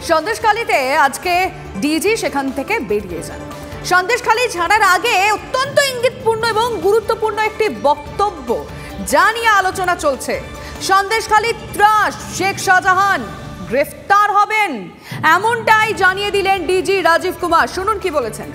সন্দেশখালীতে আজকে ডিজি সেখান থেকে বেরিয়ে যান। সন্দেশখালী ছাড়ার আগে অত্যন্ত ইঙ্গিতপূর্ণ এবং গুরুত্বপূর্ণ একটি বক্তব্য যা নিয়ে আলোচনা চলছে। সন্দেশখালী ত্রাস, শেখ শাহজাহান গ্রেফতার হবেন এমনটাই জানিয়ে দিলেন ডিজি রাজীব কুমার। শুনুন কি বলেছেন।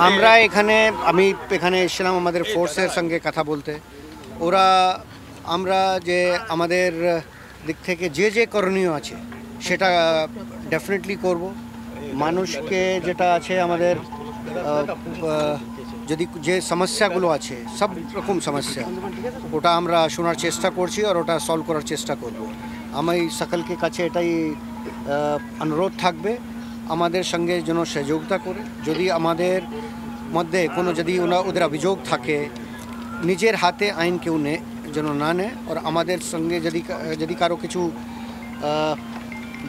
আমরা এখানে এসেছিলাম আমাদের ফোর্সের সঙ্গে কথা বলতে। আমরা যে আমাদের দিক থেকে যে করণীয় আছে সেটা ডেফিনেটলি করব। মানুষকে যেটা আছে আমাদের যদি যে সমস্যাগুলো আছে সব রকম সমস্যা ওটা আমরা শোনার চেষ্টা করছি আর ওটা সলভ করার চেষ্টা করব। আমি সকলকে কাছে এটাই অনুরোধ থাকবে আমাদের সঙ্গে যেন সহযোগিতা করে। যদি আমাদের মধ্যে কোনো যদি ওদের অভিযোগ থাকে নিজের হাতে আইন কেউ যেন না নেয়। আর আমাদের সঙ্গে যদি কারো কিছু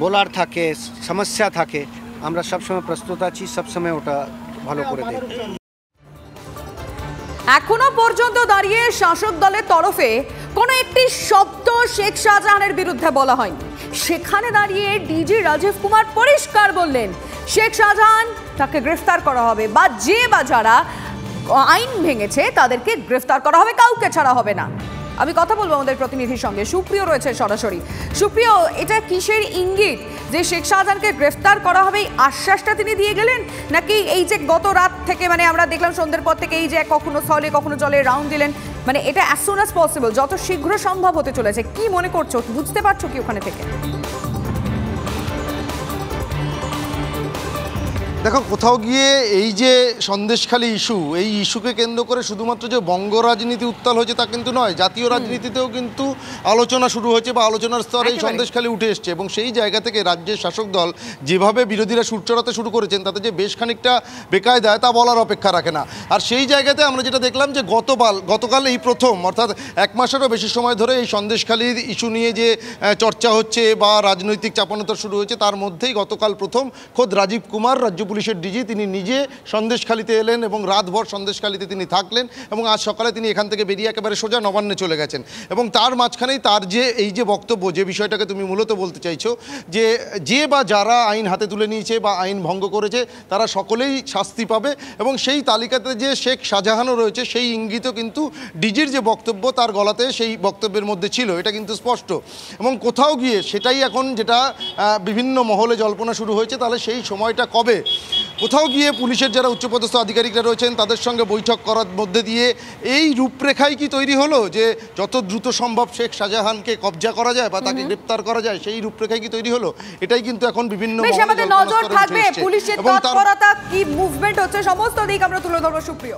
বলার থাকে, সমস্যা থাকে, আমরা সবসময় প্রস্তুত আছি, সবসময় ওটা ভালো করে দেব। এখনো পর্যন্ত দাঁড়িয়ে শাসক দলের তরফে কোনো একটি শব্দ শেখ শাহজাহানের বিরুদ্ধে বলা হয়নি। সেখানে দাঁড়িয়ে ডিজি রাজীব কুমার পরিষ্কার বললেন শেখ শাহজাহান তাকে গ্রেফতার করা হবে, বা যারা আইন ভেঙেছে তাদেরকে গ্রেফতার করা হবে, কাউকে ছাড়া হবে না। আমি কথা বলবো আমাদের প্রতিনিধির সঙ্গে, সুপ্রিয় রয়েছে সরাসরি। সুপ্রিয়, এটা কিসের ইঙ্গিত যে শেখ শাহজাহানকে গ্রেফতার করা হবে, এই আশ্বাসটা তিনি দিয়ে গেলেন, নাকি এই যে গত রাত থেকে আমরা দেখলাম সন্ধ্যের পর থেকে এই যে কখনো স্থলে কখনো জলে রাউন্ড দিলেন, এটা অ্যাজ সুন অ্যাজ পসিবল, যত শীঘ্র সম্ভব হতে চলেছে, কি মনে করছো, বুঝতে পারছো কি ওখানে থেকে? দেখো, কোথাও গিয়ে এই যে সন্দেশখালী ইস্যু, এই ইস্যুকে কেন্দ্র করে শুধুমাত্র যে বঙ্গ রাজনীতি উত্তাল হয়েছে তা কিন্তু নয়, জাতীয় রাজনীতিতেও কিন্তু আলোচনা শুরু হয়েছে বা আলোচনার স্তরে এই সন্দেশখালী উঠে এসছে। এবং সেই জায়গা থেকে রাজ্যের শাসক দল যেভাবে বিরোধীরা সুর চড়াতে শুরু করেছেন তাতে যে বেশ খানিকটা বেকায়দায় তা বলার অপেক্ষা রাখে না। আর সেই জায়গাতে আমরা যেটা দেখলাম যে গতকাল এই প্রথম, অর্থাৎ এক মাসেরও বেশি সময় ধরে এই সন্দেশখালীর ইস্যু নিয়ে যে চর্চা হচ্ছে বা রাজনৈতিক চাপানোতর শুরু হয়েছে তার মধ্যেই গতকাল প্রথম খোদ রাজীব কুমার, রাজ্য পুলিশের ডিজি, তিনি নিজে সন্দেশখালীতে এলেন এবং রাতভর সন্দেশখালীতে তিনি থাকলেন এবং আজ সকালে তিনি এখান থেকে বেরিয়ে একেবারে সোজা নবান্নে চলে গেছেন। এবং তার মাঝখানেই তার যে এই যে বক্তব্য, যে বিষয়টাকে তুমি মূলত বলতে চাইছো যে বা যারা আইন হাতে তুলে নিয়েছে বা আইন ভঙ্গ করেছে তারা সকলেই শাস্তি পাবে। এবং সেই তালিকাতে যে শেখ শাহজাহানও রয়েছে সেই ইঙ্গিতও কিন্তু ডিজির যে বক্তব্য তার গলাতে সেই বক্তব্যের মধ্যে ছিল, এটা কিন্তু স্পষ্ট। এবং কোথাও গিয়ে সেটাই এখন যেটা বিভিন্ন মহলে জল্পনা শুরু হয়েছে, তাহলে সেই সময়টা কবে? কোথাও গিয়ে পুলিশের যারা উচ্চপদস্থ আধিকারিকরা রয়েছেন তাদের সঙ্গে বৈঠক করার মধ্যে দিয়ে এই রূপরেখাই কি তৈরি হলো যে যত দ্রুত সম্ভব শেখ শাহজাহানকে কবজা করা যায় বা তাকে গ্রেপ্তার করা যায়, সেই রূপরেখাই কি তৈরি হলো? এটাই কিন্তু এখন বিভিন্ন নজর থাকবে পুলিশের তৎপরতা, কি মুভমেন্ট হচ্ছে, সমস্ত দিক আমরা তুলে ধরবো। সুপ্রিয়।